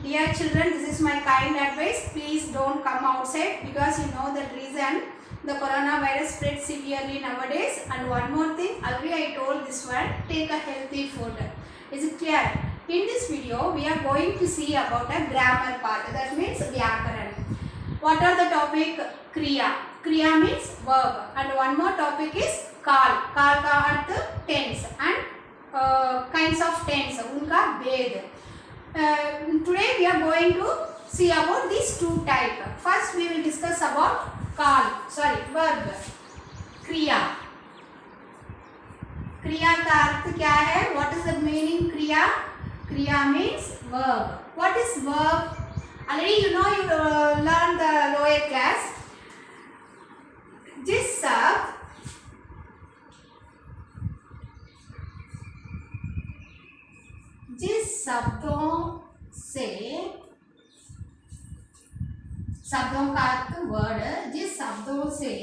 Dear children, this is my kind advice. Please don't come outside because you know the reason. The coronavirus spread severely nowadays. And one more thing, already I told this one, take a healthy food. Is it clear? In this video, we are going to see about a grammar part. That means Vyakaran. What are the topic? Kriya. Kriya means verb. And one more topic is Kal. Kal ka arth tense and kinds of tense. Unka bhed. Today we are going to see about these two types. First we will discuss about verb. Kriya. Kriya का अर्थ क्या है? What is the meaning kriya? Kriya means verb. What is verb? Already you know, you learned the lower class. जिस शब्दों का अर्थ word, जिस शब्दों से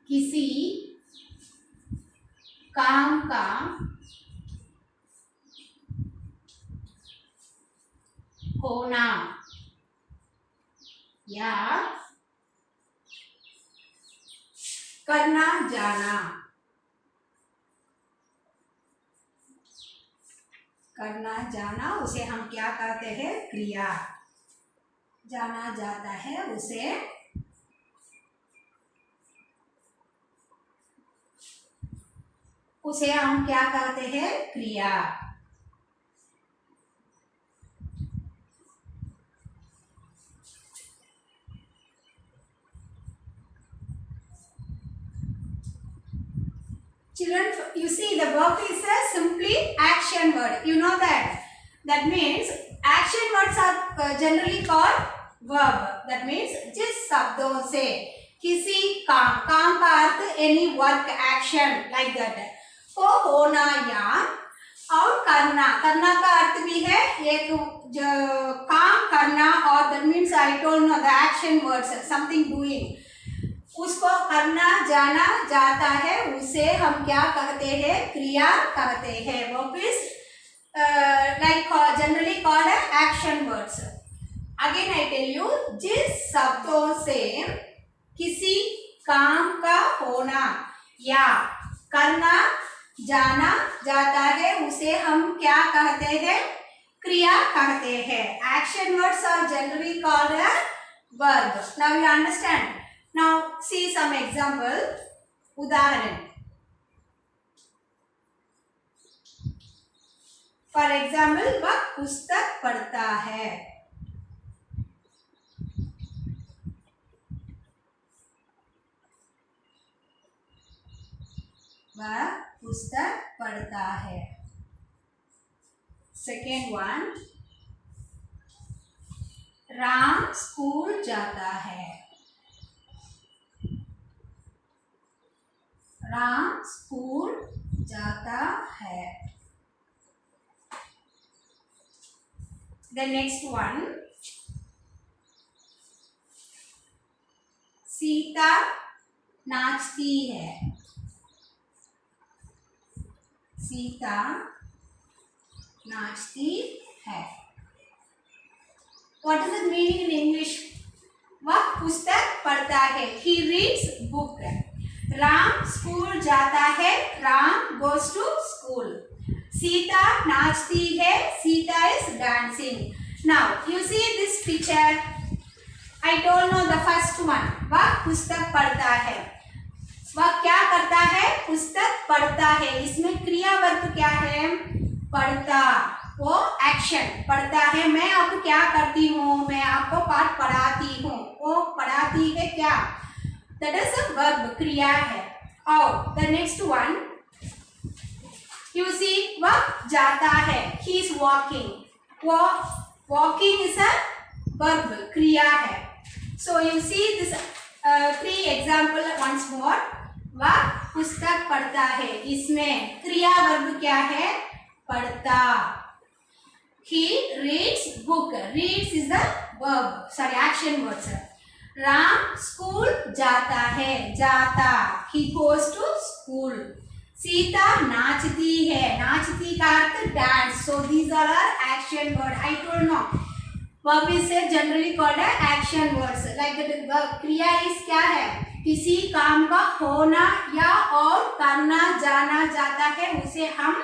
किसी काम का होना या करना जाना उसे हम क्या कहते हैं? क्रिया. जाना जाता है उसे हम क्या कहते हैं? क्रिया. Children, you see the verb is a simply action word. You know that. That means action words are generally called verb. That means जिस शब्दों से किसी काम का अर्थ any work action like that को होना या और करना का अर्थ भी है एक काम करना और that means I told you the action words something doing. उसको करना जाना जाता है उसे हम क्या कहते हैं? क्रिया कहते हैं. Verb is like generally called action words. Again I tell you, जिस शब्दों से किसी काम का होना या करना जाना जाता है उसे हम क्या कहते हैं? क्रिया कहते हैं. Action words are generally called a verb. Now you understand. Now see some example. उदाहरण. For example, वह पुस्तक पढ़ता है. वह पुस्तक पढ़ता है. Second one, राम स्कूल जाता है. राम स्कूल जाता है. The next one, सीता नाचती है. सीता नाचती है. What is the meaning in English? वह पुस्तक पढ़ता है. He reads book. Ram school जाता है. Ram goes to school. Sita नाचती है. Sita is dancing. Now you see this picture. I told you the first one. वह पुस्तक पढ़ता है. वह क्या करता है? पुस्तक पढ़ता है. इसमें क्रिया वर्ब क्या है? पढ़ता. वो एक्शन पढ़ता है. मैं अब क्या करती हूँ? मैं आपको पाठ पढ़ाती हूँ. वो पढ़ाती है क्या? That is a verb. क्रिया है. और the next one, you see, वह जाता है. He is walking. वो walking is a verb. क्रिया है. So you see this three example once more. वह पुस्तक पढ़ता है. इसमें क्रिया वर्ब क्या है? पढ़ता. He reads book. Reads is the verb. Sorry, action words. Ram school जाता है. जाता. He goes to school. Sita नाचती है, नाचती का अर्थ dance. So these are our action word. I told no. Verb is generally called as action words. Like the verb क्रिया is क्या है? किसी काम का होना या और करना जाना जाता है उसे हम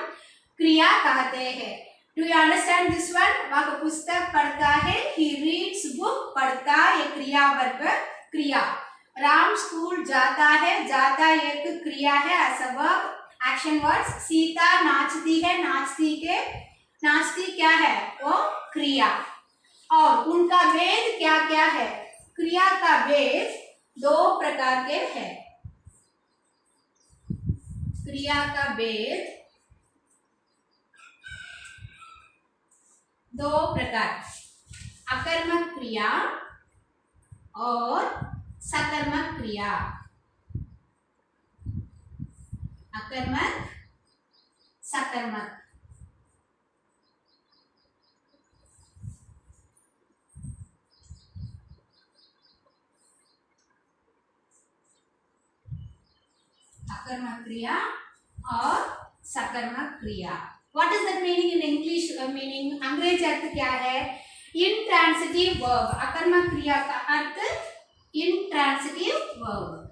क्रिया कहते हैं. Do you understand this one? वह पुस्तक पढ़ता है. He reads book. पढ़ता एक क्रिया वर्ब क्रिया. राम स्कूल जाता है. जाता एक क्रिया है as a verb. Action words. Sita नाचती है. नाचती क्या है? वो क्रिया. और उनका भेद क्या क्या है? क्रिया का भेद दो प्रकार के हैं. क्रिया का भेद दो प्रकार, अकर्मक क्रिया और सकर्मक क्रिया. अकर्मक सकर्मक. अकर्मक क्रिया और सकर्मक क्रिया. What is that meaning in English? Meaning अंग्रेजी अर्थ क्या है? Intransitive verb. अकर्मक क्रिया का अर्थ intransitive verb.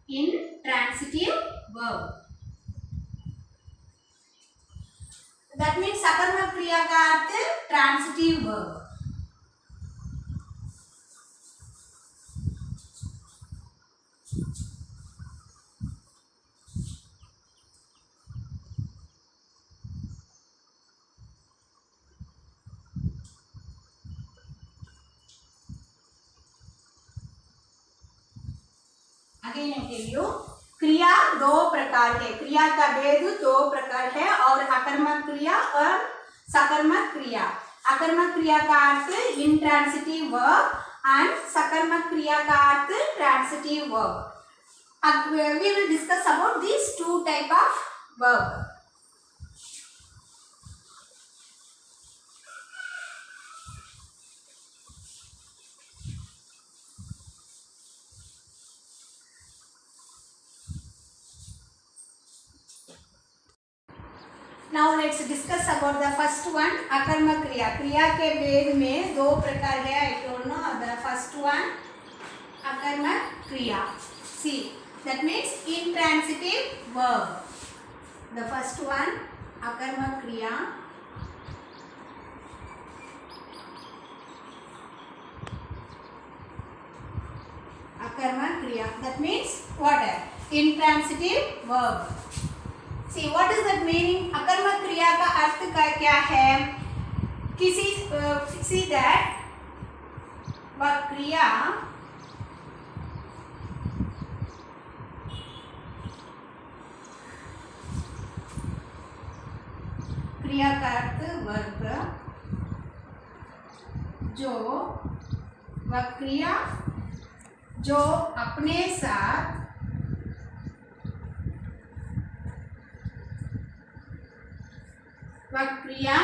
Intransitive verb. That means सकर्मक क्रिया का अर्थ transitive verb. Again I tell you, क्रिया दो प्रकार है. क्रिया का भेद दो प्रकार है और अकर्मक क्रिया और सकर्मक क्रिया. अकर्मक क्रिया का अर्थ इंट्रांसिटिव वर्ब एंड सकर्मक क्रिया का अर्थ transitive verb. We will discuss about these two type of verb. Now let's discuss about the first one, अकर्मक क्रिया. क्रिया के भेद में दो प्रकार है. I told no. The first one, अकर्मक क्रिया. See, that means intransitive verb. The first one, अकर्मक क्रिया. अकर्मक क्रिया. That means what? Intransitive verb. See, what is that meaning? अकर्मक क्रिया का अर्थ का क्या है? किसी see that वह क्रिया क्रिया का अर्थ वर्ब जो वह क्रिया जो अपने साथ वह क्रिया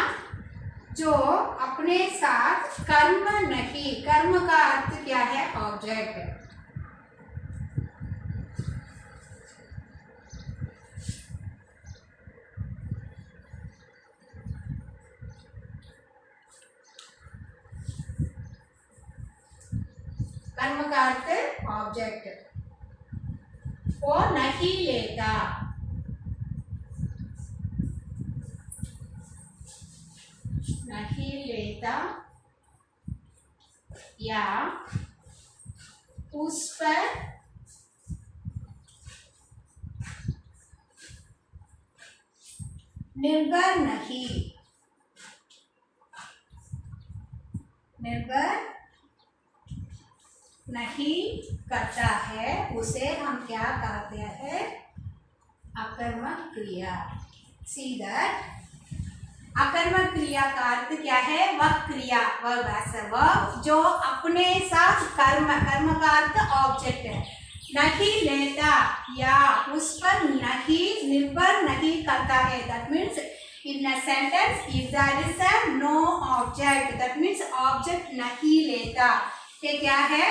जो अपने साथ कर्म नहीं. कर्म का अर्थ क्या है? ऑब्जेक्ट. कर्म का अर्थ ऑब्जेक्ट. वो नहीं लेता. नहीं लेता या उस पर निर्भर नहीं. निर्भर नहीं करता है उसे हम क्या कहते हैं? अकर्मक क्रिया. See that अकर्मक क्रिया का अर्थ क्या है? वह क्रिया वर्ब जो अपने साथ कर्म का अर्थ ऑब्जेक्ट है. नहीं लेता या उस पर नहीं निर्भर नहीं करता है. That means In a sentence, if there is a no object, that means object नहीं लेता. ये क्या है?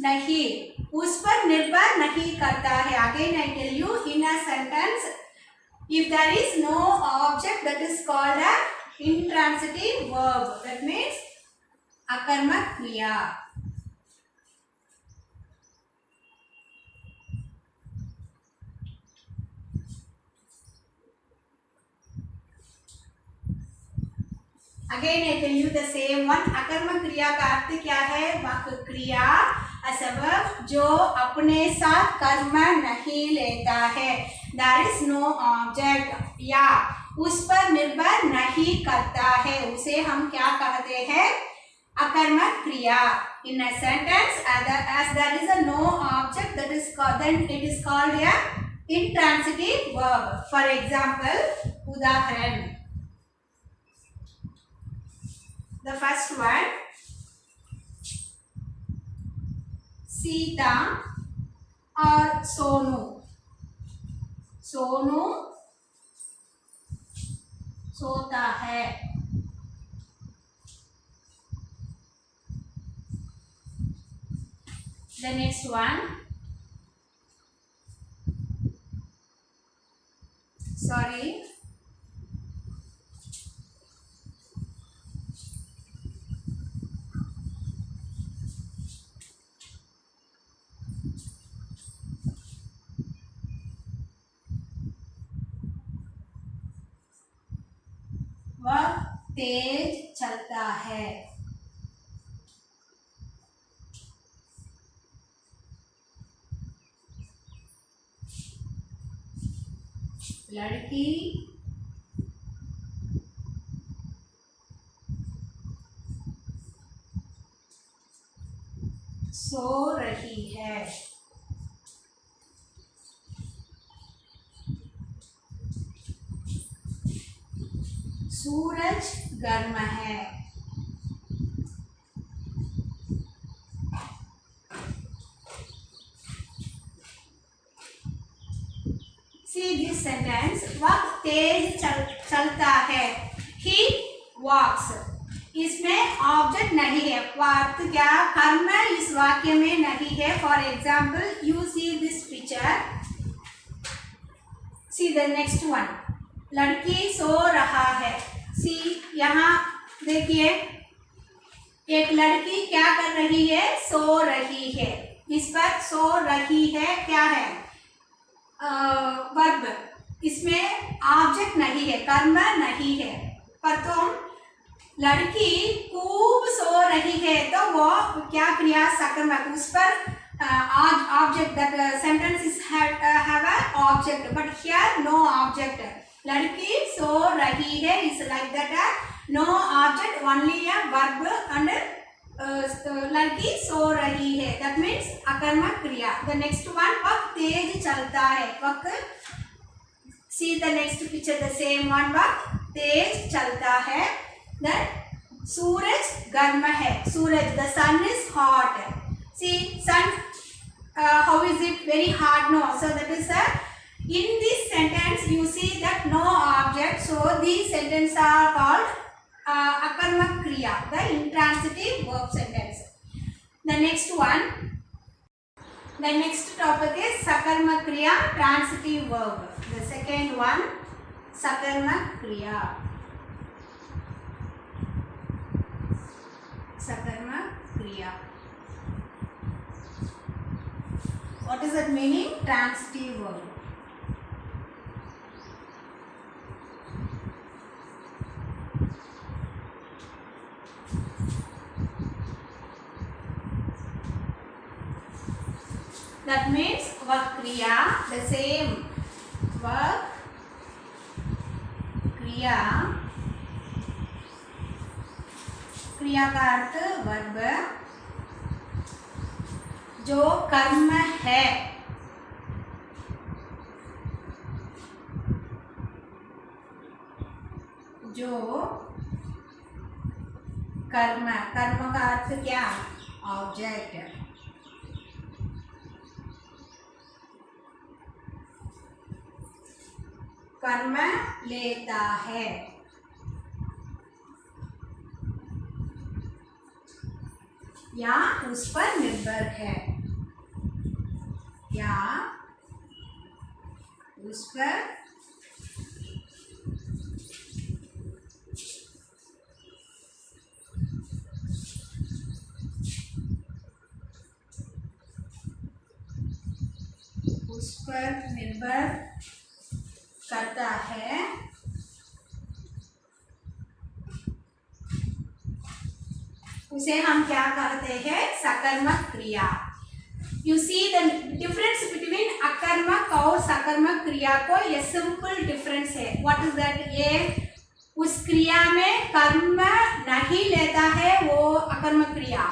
नहीं, उस पर निर्भर नहीं करता है. Again I tell you, in a sentence, if there is no object, that is called a intransitive verb. That means अकर्मक क्रिया. Again I tell you the same one. अकर्मक क्रिया का अर्थ क्या है? वह क्रिया असबब जो अपने साथ कर्म नहीं लेता है. There is no object, या उस पर निर्भर नहीं करता है, उसे हम क्या कहते हैं? अकर्मक क्रिया. In a sentence, as there is a no object, that is called, then it is called a intransitive verb. For example, उदाहरण. The first one, सीता और सोनू. सोनू सोता है. The next one, sorry, वह तेज चलता है. लड़की सो रही है. सूरज गर्म है. See this sentence, वह तेज चलता है. He walks. इसमें ऑब्जेक्ट नहीं है. अर्थ क्या? कर्म इस वाक्य में नहीं है. For example, you see this picture. See the next one. लड़की सो रहा है. See, यहाँ देखिए, एक लड़की क्या कर रही है? सो रही है. इस पर सो रही है क्या है? वर्ब. इसमें ऑब्जेक्ट नहीं है, कर्म नहीं है. पर तो लड़की खूब सो रही है, तो वो क्या क्रिया? सकर्मक. उस पर object. That sentence is have a object, but here no object. लड़की सो रही है is like that, no object, only a verb and लड़की सो रही है. दैट मीन्स अकर्मक क्रिया. द नेक्स्ट वन, वह तेज चलता है. वह, see the next picture, the same one, वह तेज चलता है. दैन सूरज गर्म है. सूरज, the sun is hot. See sun, how is it? Very hot? No. So that is a, in this sentence you see that no object, so these sentences are called akarmak kriya, the intransitive verb sentence. The next one, the next topic is sakarmak kriya, transitive verb. The second one, sakarmak kriya. Sakarmak kriya. What is that meaning? Transitive verb. That means वह क्रिया, the same वह क्रिया, क्रिया का अर्थ verb, जो कर्म है, जो कर्म, कर्म का अर्थ क्या? ऑब्जेक्ट. कर्म लेता है. या उस पर निर्भर है, या उस पर निर्भर करता है, उसे हम क्या कहते हैं? सकर्मक क्रिया। You see the difference between अकर्मक और सकर्मक क्रिया को, ये सिंपल डिफरेंस है। What is that? ये उस क्रिया में कर्म नहीं लेता है, वो अकर्मक क्रिया।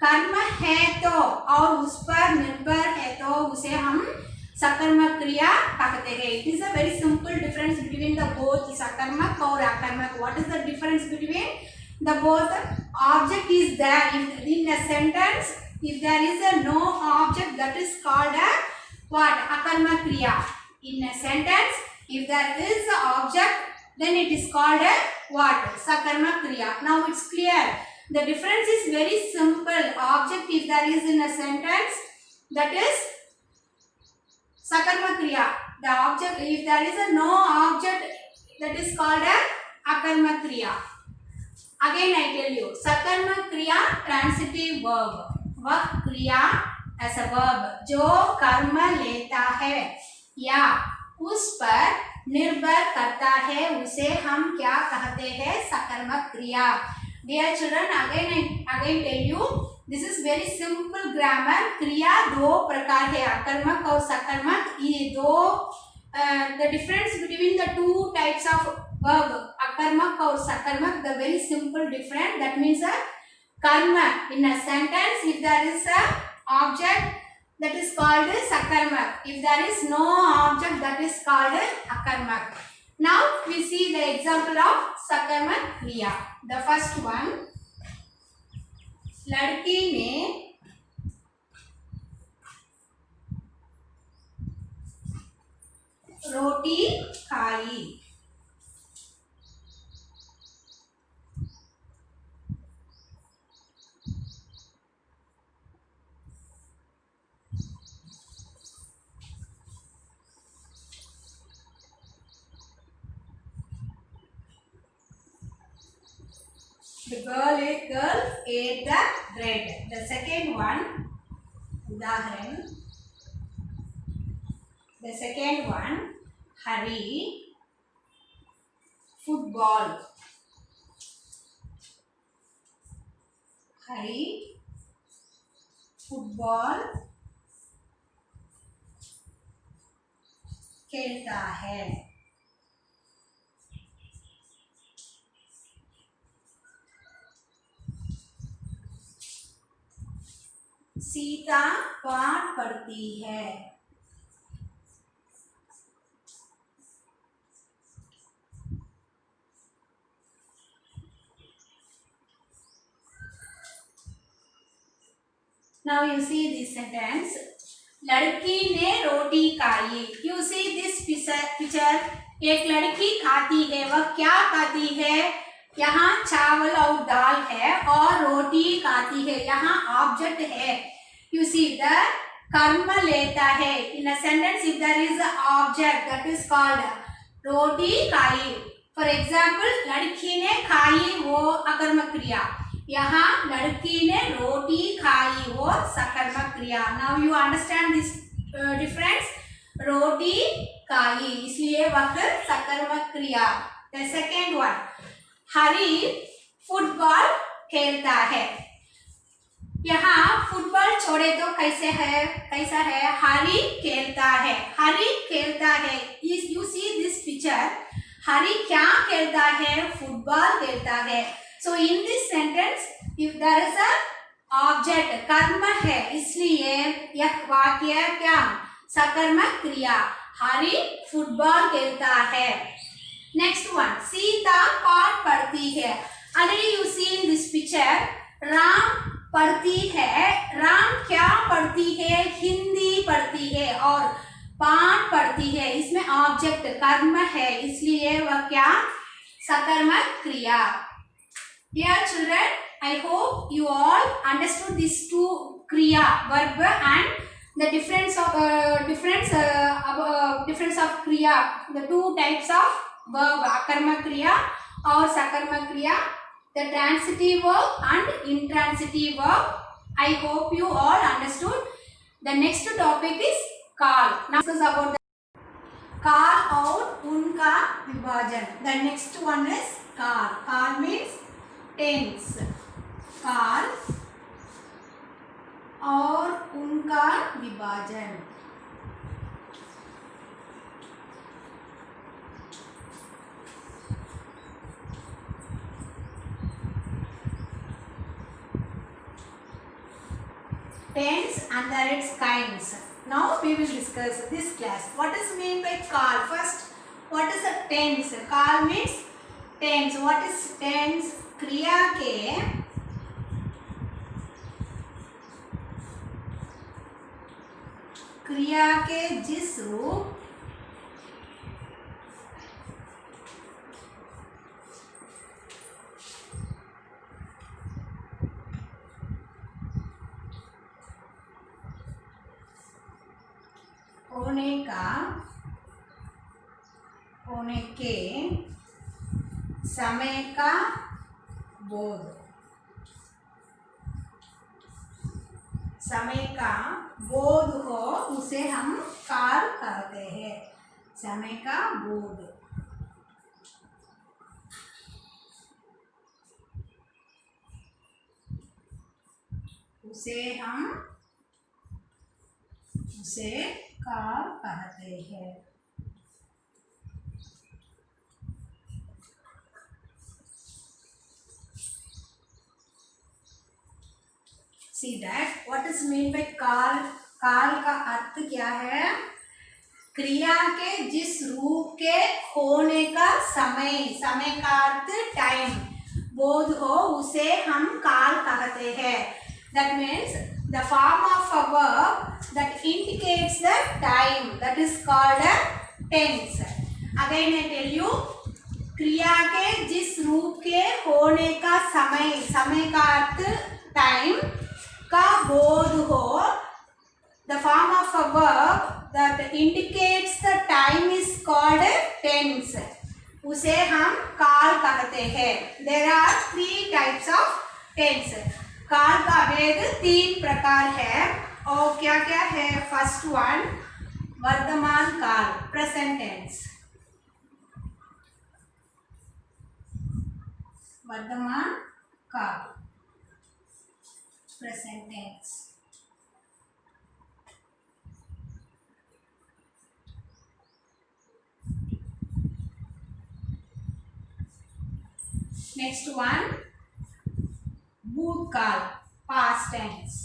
कर्म है तो और उस पर निर्भर है तो उसे हम सकर्मक क्रिया कहते हैं। It is a very simple difference between the both सकर्मक और अकर्मक। What is the difference between the both? Object is there in a sentence. If there is a no object, that is called a what? Akarma kriya. In a sentence, if there is a object, then it is called a what? Sakarma kriya. Now it's clear. The difference is very simple. Object, if there is in a sentence, that is sakarma kriya. The object, if there is a no object, that is called a akarma kriya. Again I tell you, sakarma kriya transitive verb. वह क्रिया as a verb जो कर्म लेता है या उस पर निर्भर करता है, उसे हम क्या कहते हैं? सकर्मक क्रिया। Dear children, again tell you, this is very simple grammar. क्रिया दो प्रकार है, अकर्मक और सकर्मक। ये दो the difference between the two types of verb, akarmak or sakarmak, the very simple difference. That means a karma in a sentence, if there is a object, that is called sakarmak. If there is no object, that is called akarmak. Now we see the example of sakarmak kriya. The first one, लड़की ने रोटी खाई। The girl ate the bread. The second one, उदाहरण, the second one, Hari football. Hari football खेलता है। सीता पाठ पढ़ती है। Now you see this sentence. लड़की ने रोटी खाई। You see this picture. एक लड़की खाती है, वह क्या खाती है? यहाँ चावल और दाल है और रोटी खाती है, यहाँ ऑब्जेक्ट है। You see the कर्म लेता है। In a sentence, if there is an object, that is called रोटी खाई। For example, लड़की ने खाई, वो अकर्मक क्रिया। यहाँ लड़की ने रोटी खाई, वो सकर्मक क्रिया। Now you understand this difference? रोटी खाई, इसलिए वह सकर्मक क्रिया। The second one, Hari football खेलता है। यहाँ फुटबॉल छोड़े तो कैसा है? हरी खेलता है। हरी खेलता है। You see this picture? हरी क्या खेलता है? फुटबॉल खेलता है। So in this sentence, if there is a object, कर्म है, इसलिए यह वाक्य क्या? सकर्मक क्रिया। हरी फुटबॉल खेलता है। Next one, सीता पाठ पढ़ती है। Already you see in this picture, Ram पढ़ती है। राम क्या पढ़ती है? हिंदी पढ़ती है और पाठ पढ़ती है। इसमें ऑब्जेक्ट कर्म है, इसलिए वह क्या? सकर्मक क्रिया। Dear children, I hope you all understood these two kriya verb and the difference of kriya, the two types of verb, akarma kriya or sakarma kriya, the transitive verb and intransitive verb. I hope you all understood. The next topic is call. Now discuss about the call out unka vibhajan. The next one is call. Call means tense. Call और उनका विभाजन. Tense and its kinds. Now we will discuss this class. What is mean by call? First, what is a tense? Call means tense. What is tense? क्रिया के जिस रूप होने के समय का बोध, समय का बोध हो उसे हम काल कहते हैं. समय का बोध. उसे काल कहते हैं. See that what is mean by call? काल का अर्थ क्या है? क्रिया के जिस रूप के होने का समय, समय का अर्थ टाइम, बोध हो उसे हम काल कहते हैं. That means the form of a verb that indicates the time, that is called a tense. Again I tell you, क्रिया के जिस रूप के होने का समय, समय का अर्थ टाइम का बोध हो, the form of a verb that indicates the time is called tense. उसे हम काल कहते हैं. There are three types of tense. काल का भेद तीन प्रकार है और क्या क्या है? फर्स्ट वन वर्तमान काल, प्रेजेंट टेंस. वर्तमान काल, present tense. Next one भूतकाल, past tense.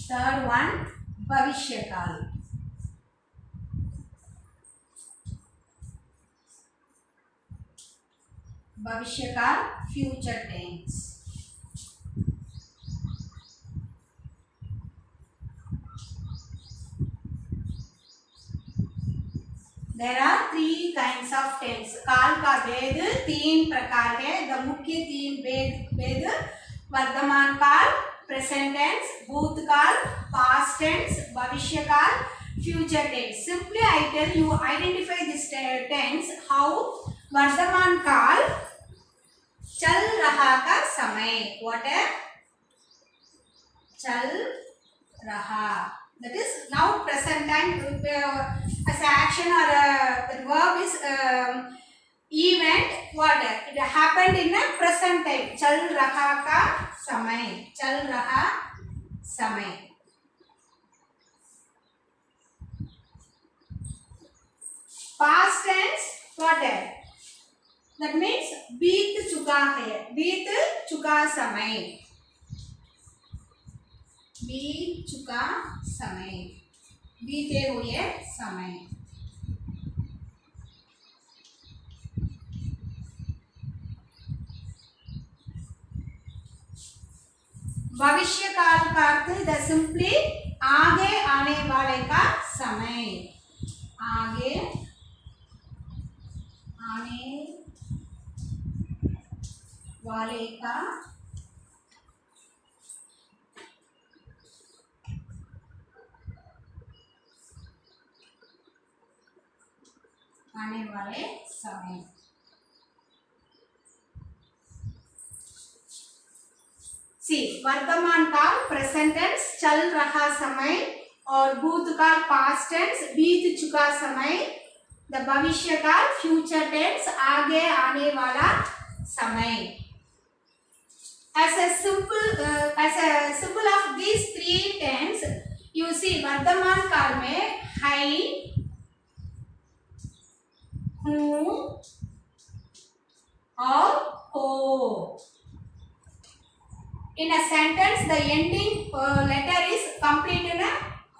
Third one भविष्यकाल. भविष्यकाल, future tense. There are three kinds of tense. काल का भेद तीन प्रकार है. The मुख्य तीन भेद वर्तमान काल, present tense, भूतकाल, past tense, भविष्यकाल, future tense. Simply I tell you, identify this tense. How? वर्तमान काल, चल रहा का समय. What है? चल रहा. That is now present time. As action or the verb is event. What? It happened in a present time. चल रहा का समय. चल रहा समय. Past tense. What है? That means बीत चुका है. बीत चुका समय. बीत चुका समय, बीते हुए समय. भविष्य काल का अर्थ द सिंपली आगे आने वाले का समय, आगे आने वाले का आने वाले समय। सी वर्तमान काल प्रेजेंट टेंस चल रहा समय और भूतकाल पास्ट टेंस बीत चुका समय, द भविष्य काल फ्यूचर टेंस आगे आने वाला समय। As a symbol of these three tense, you see वर्तमान काल में है, हूँ और हो। In a sentence, the ending letter is complete in a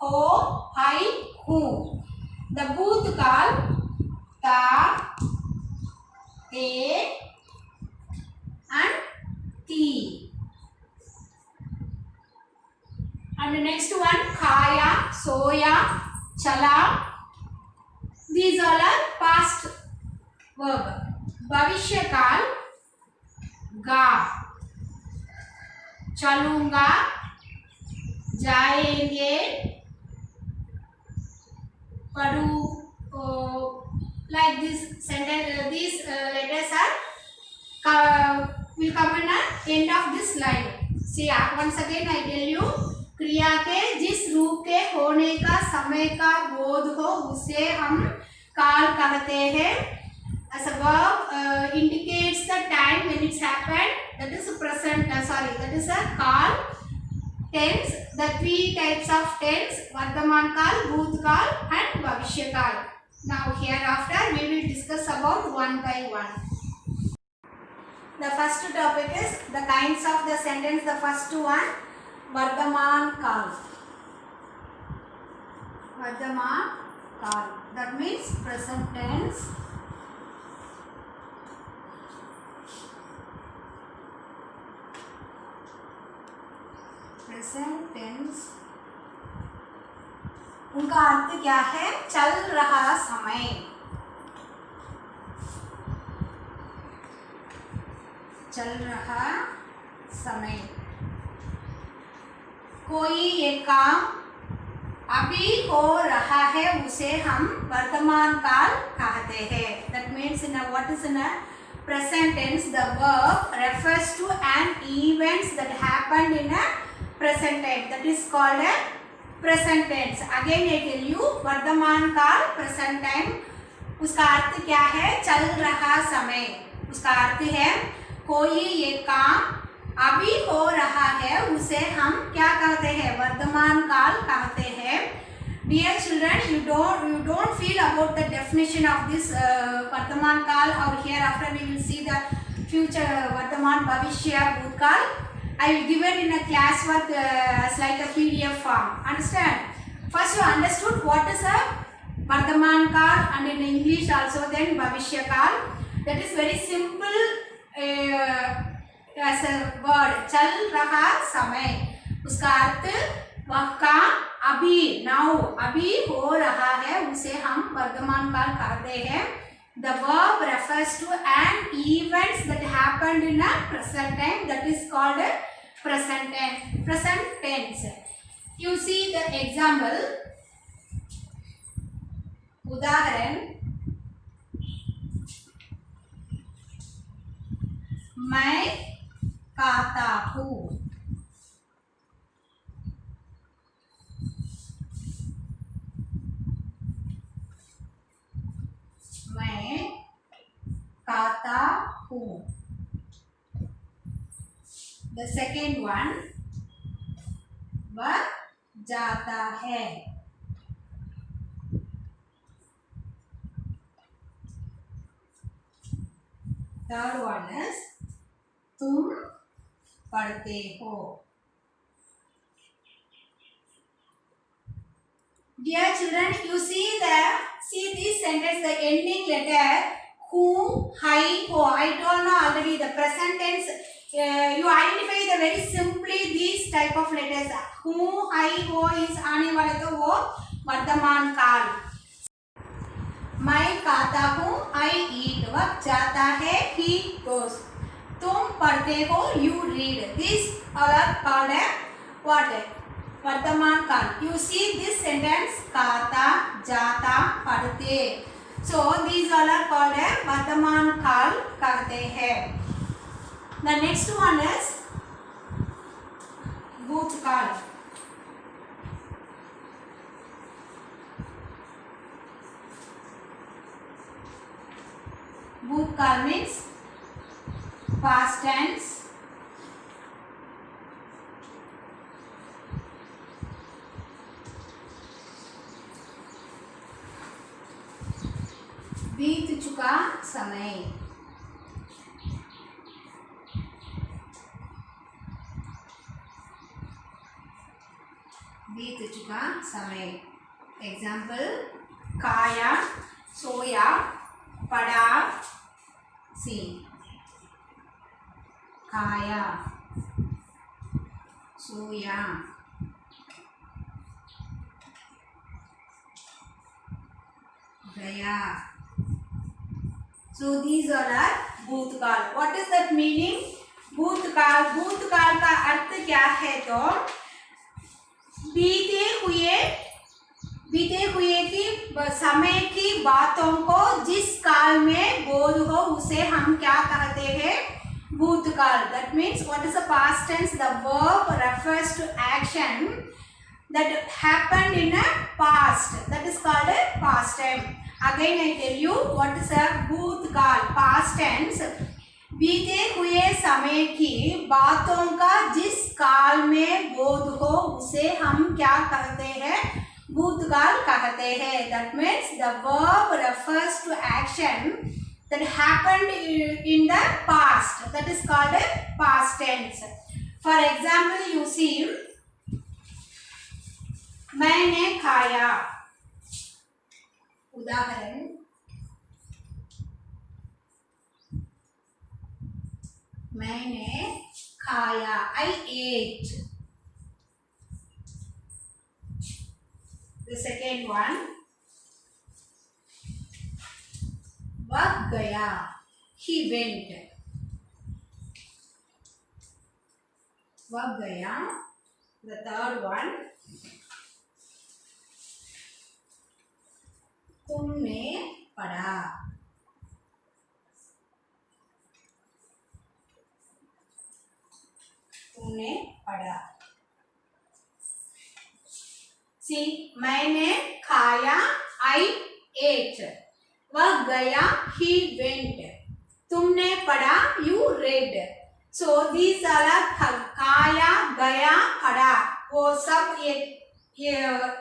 ho, hai, hu. The bhutkaal ta, te, and ti. And the next one khaya, soya, chala. These all are past verb. भविष्यकाल गा, चलूंगा, जाएंगे, पढ़ू, like this sentence, these letters are will come in the end of this line. See, once again I tell you, क्रिया के जिस रूप के होने का समय का बोध हो उसे हम काल कहते हैं. As a verb indicates the time when it's happened, that is a present, that is a काल. Tense, the three types of tense, वर्तमान काल, भूतकाल and भविष्य काल. Now hereafter we will discuss about one by one. The first topic is the kinds of the sentence. The first one, वर्तमान काल. वर्तमान काल, that means present tense. Present tense, उनका अर्थ क्या है? चल रहा समय. चल रहा समय. कोई एक काम अभी हो रहा है उसे हम वर्तमान काल कहते हैं. That means in a what is in a present tense, the verb refers to an events that happened in a present time, that is called a present tense. Again I tell you, वर्तमान काल present time, उसका अर्थ क्या है? चल रहा समय. उसका अर्थ है कोई एक काम अभी हो रहा है उसे हम क्या कहते हैं? वर्तमान काल कहते हैं. Dear children, you don't feel about the definition of this वर्तमान काल, or hereafter we will see the future वर्तमान, भविष्य, भूतकाल. I will give it in a class work as like a PDF form. Understand? First you understood what is a Vardhaman Kal, and in English also then Bhavishya Kal. That is very simple as a word. Chal raha samay. उसका अर्थ वह काम अभी, now अभी हो रहा है उसे हम वर्तमान काल कहते हैं. The verb refers to an events that happened in a present time, that is called a present tense. Present tense. You see the example. उदाहरण, मैं खाता हूँ. मैं खाता हूँ. The second one, वह जाता है. Third one is तुम पढ़ते हो. Dear children, you see this sentence, the ending letter who, hai, ho. I told now already the present tense You identify the very simply these type of letters. हूँ, आई, हो, इस आने वाले तो वो वर्तमान काल. मैं खाता हूँ, I eat. वह जाता है, he goes. तुम पढ़ते हो, you read. These are called a what? वर्तमान काल. You see this sentence, खाता, जाता, पढ़ते. So these all are called a वर्तमान काल कहते हैं. The next one is भूतकाल. भूतकाल means past tense. बीत चुका समय. बीत चुका समय. एग्जाम्पल खाया, सोया, पढ़ा, सी. खाया, सोया, गया. So these all are भूतकाल. What is that meaning? भूतकाल. भूतकाल का अर्थ क्या है? तो बीते हुए की समय की बातों को जिस काल में बोध हो उसे हम क्या कहते हैं? भूतकाल. That means what is the past tense? The verb refers to action that happened in a past. That is called a past tense. Again I tell you what is a भूतकाल. Past tense. बीते हुए समय की बातों का जिस काल में बोध हो उसे हम क्या कहते हैं? भूतकाल कहते हैं. That means the verb refers to action that happened in the past. That is called a past tense. For example, you see, मैंने खाया. उदाहरण, मैंने खाया. I ate. The second one, वह गया. He went. वह गया. The third one, तुमने पढ़ा. तुमने पढ़ा. See, मैंने खाया. I ate. वह गया. He went. तुमने पढ़ा. You read. So these are खाया, गया, पढ़ा. वो सब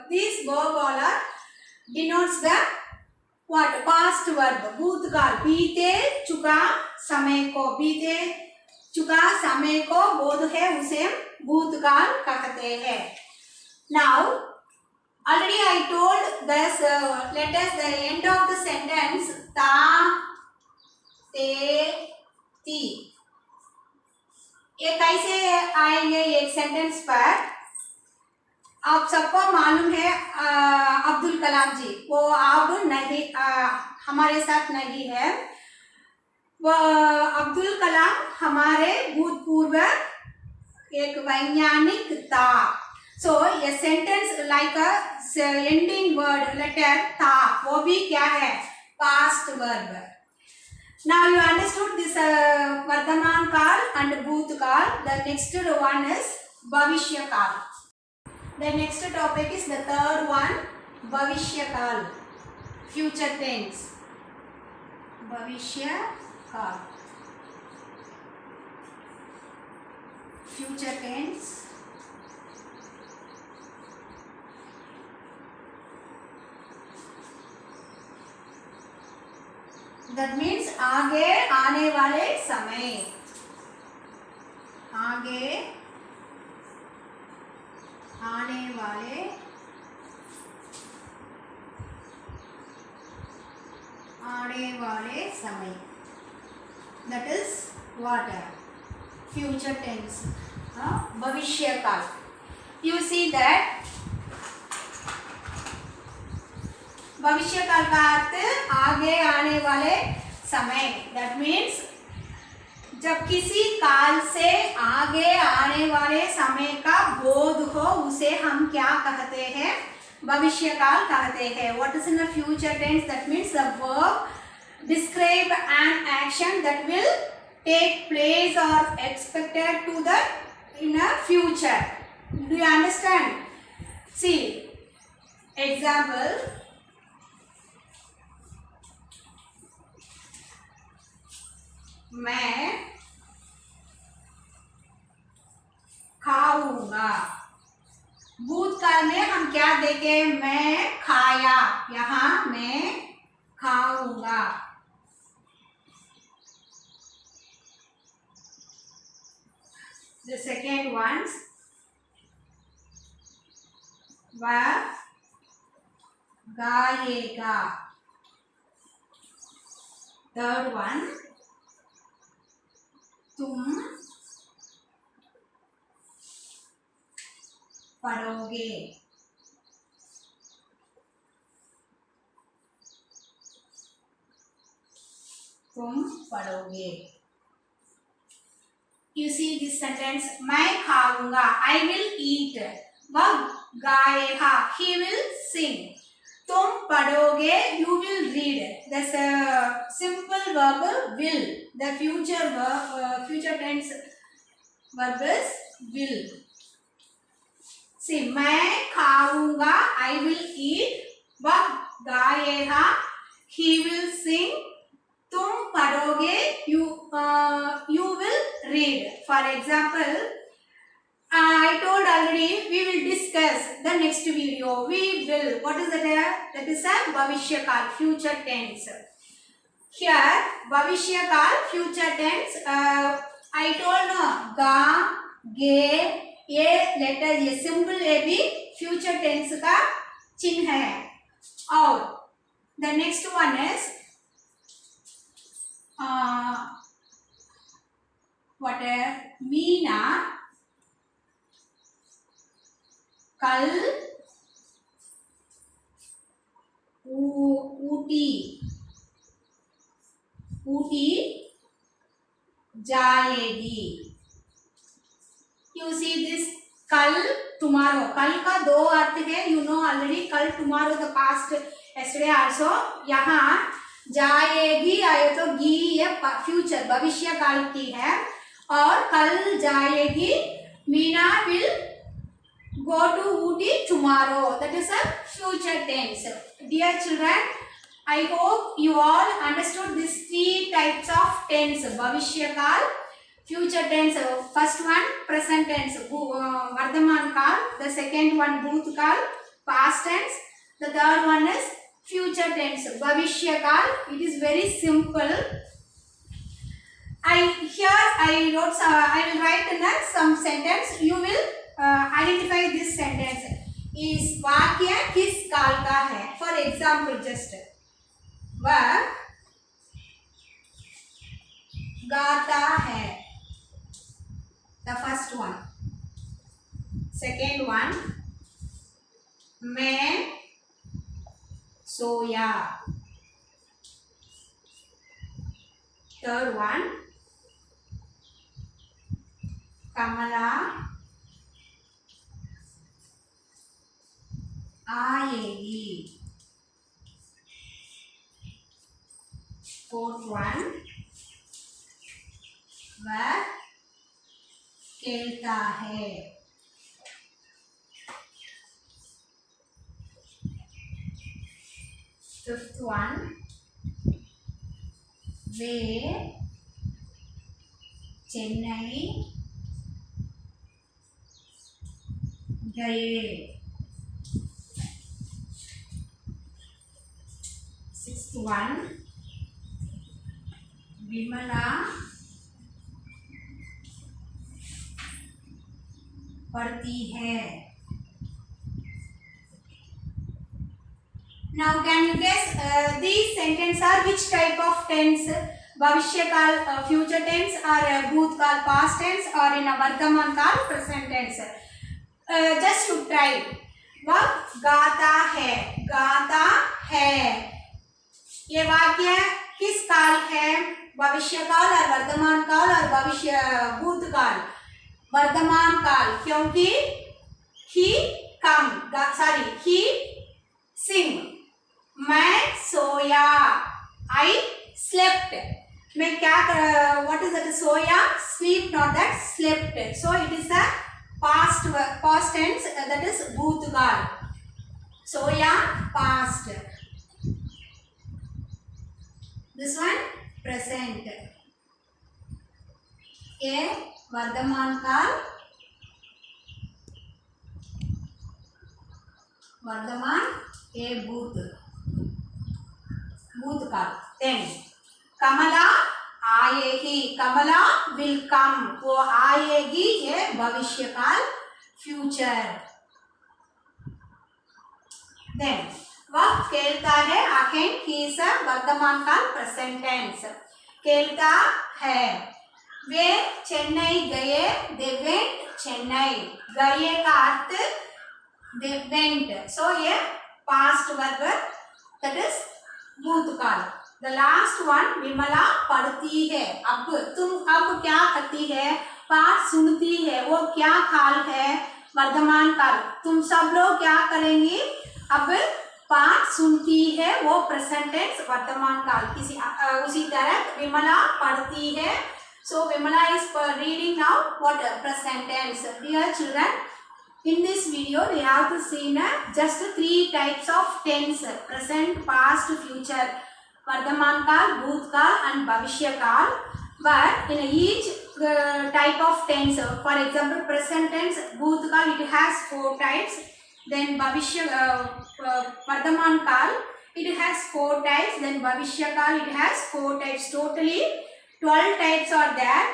these verb all are denotes the what? Past verb. भूतकाल. बीते चुका समय को, बीते चुका समय को बोध है उसे भूतकाल कहते हैं. Now already I told this let us the end of the sentence ta, te, ti. ये कैसे आएंगे एक सेंटेंस पर? आप सबको मालूम है अब्दुल कलाम जी. वो अब नहीं हमारे साथ नहीं है. वो अब्दुल कलाम हमारे भूतपूर्व एक वैज्ञानिक था. So a sentence like a ending word letter था, वो भी क्या है? Past verb. Now you understood this वर्तमान काल and भूतकाल. The next one is भविष्य काल. The next topic is the third one, भविष्य काल, future tense. भविष्य काल, future tense. That means आगे आने वाले समय. आगे आने वाले समय. That is what? future tense, भविष्य काल. You see that भविष्य काल का अर्थ आगे आने वाले समय. That means जब किसी काल से आगे आने वाले समय का बोध हो उसे हम क्या कहते हैं? भविष्य काल कहते हैं. What is in the future tense? That means the verb describe an action that will take place or expected to the in a future. Do you understand? See, example. मैं खाऊंगा. भूतकाल में हम क्या देखे? मैं खाया. यहाँ मैं खाऊंगा. The second one, वह गाएगा. Third one, तुम पढ़ोगे. तुम पढ़ोगे. You see this sentence, मैं खाऊंगा. I will eat. वह गाएगा. He will sing. तुम पढ़ोगे. You will read. That's a simple verb will. The future verb, future tense verb is will. See, मैं खाऊंगा. I will eat. वह गाएगा. He will sing. तुम पढ़ोगे. You will read. For example, I told already we will discuss the next video. We will. What is that? That is a भविष्य काल, future tense. Here, भविष्य काल, future tense. I told no, ga, ge, ये letter, ये symbol ये भी future tense का चिन्ह है. और the next one is what है? मीना कल ऊटी जाएगी. You see this कल tomorrow. कल का दो अर्थ है. You know already कल tomorrow the past yesterday also. यहाँ जाएगी आए तो गी ये फ्यूचर भविष्य काल की है. और कल जाएगी. Meena will go to Ooty tomorrow. That is a future tense. Dear children, I hope you all understood these three types of tense. भविष्य काल, future tense. First one present tense, वर्तमान काल. The second one भूत काल, past tense. The third one is future tense, भविष्य काल. It is very simple. I will write in some sentence. You will identify this sentence. इस वाक्य किस काल का है? For example, just वह गाता है. The first one. Second one, मैं सोया. Third one, कमला आएगी. Fourth one, वह खेलता है. Fifth one, वे चेन्नई गए. Sixth one, विमला पढ़ती है. Now can you guess these sentences are which type of tense? भविष्य काल फ्यूचर टेंस और भूतकाल पास्ट टेंस और इन वर्तमान काल present tense. Just you try. वह गाता है. ये वाक्य किस काल है? भविष्य काल और वर्तमान काल और भविष्य भूतकाल. वर्तमान काल, क्योंकि he sing. मैं सोया. I slept. मैं क्या what is that? Soya, sleep, not that slept. So it is a past tense, that is भूतकाल. सोया past. This one present. ये वर्तमान काल, वर्तमान, ये भूतकाल. Then कमला आएगी. कमला will come. वो आएगी, ये भविष्य काल फ्यूचर. Then वह खेलता है. Again he is a वर्तमान काल प्रेजेंट टेंस. खेलता है. वे चेन्नई गए. They went Chennai. गए का अर्थ they went. So ये past verb, that is भूतकाल. The last one, विमला पढ़ती है. अब तुम क्या करती है? पाठ सुनती है. वो क्या काल है? वर्तमान काल. तुम सब लोग क्या करेंगे? अब पाठ सुनती है, वो प्रेजेंट टेंस वर्तमान काल. उसी तरह विमला पढ़ती है. So Vimala is reading now what present tense. Dear children, in this video we have to see just 3 types of tense: present, past, future. Vardhaman kaal, bhoot kaal and bhavishya kaal. But in each type of tense, for example present tense, bhoot kaal, it has 4 types. Then bhavishya vardhaman kaal, it has 4 types. Then bhavishya kaal, it has 4 types. Totally 12 types are there.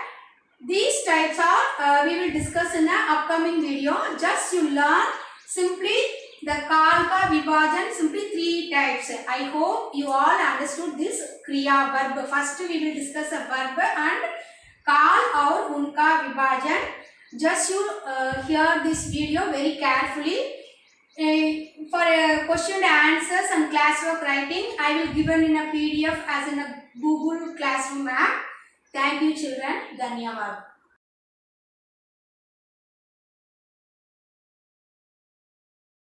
These types are we will discuss in the upcoming video. Just you learn simply the kaal ka vibhajan, simply 3 types. I hope you all understood this kriya verb. First we will discuss a verb and kaal aur unka vibhajan. Just you hear this video very carefully. For question and answers and classwork writing, I will given in a PDF as in a Google Classroom app. Thank you children. Dhanyavad.